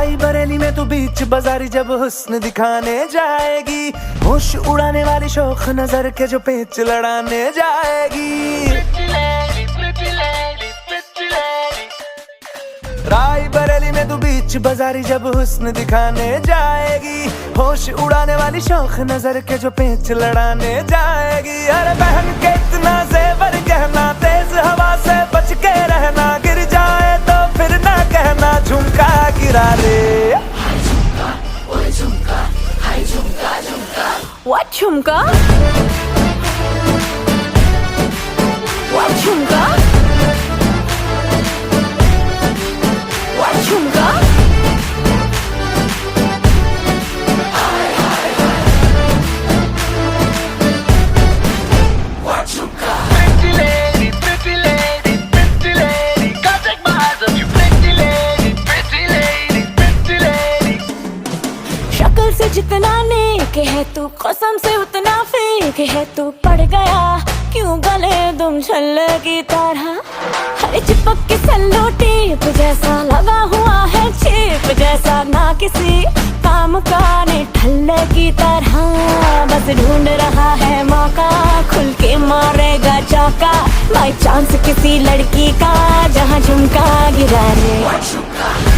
राई बरेली में तू बीच बाजारी जब हुस्न दिखाने जाएगी, होश उड़ाने वाली शौक नजर के जो पेच लड़ाने जाएगी। राई बरेली में तू बीच बाजारी जब हुस्न दिखाने जाएगी, होश उड़ाने वाली शौक नजर के जो पेच लड़ाने जाएगी। अरे बहन के इतना जेवर गहना, तेज हवा से बच के रहना, गिर जाए तो फिर ना कहना झुमका गिरा रे। What झुमका? What झुमका? What झुमका? Pretty lady, pretty lady, pretty lady, can't take my eyes off you. Pretty lady, pretty lady, pretty lady. शक्ल से जितना नेक है तू, कसम से उतना फेक है तू। पड़ गया क्यों गले तुम छल्ले की तरह, हर चिपक के सल्लो टेप जैसा लगा हुआ है, चेप जैसा ना किसी काम का ने ठल्ले की तरह। बस ढूंढ रहा है मौका, खुल के मारेगा चौका, बाई चांस किसी लड़की का जहाँ झुमका गिरा रे।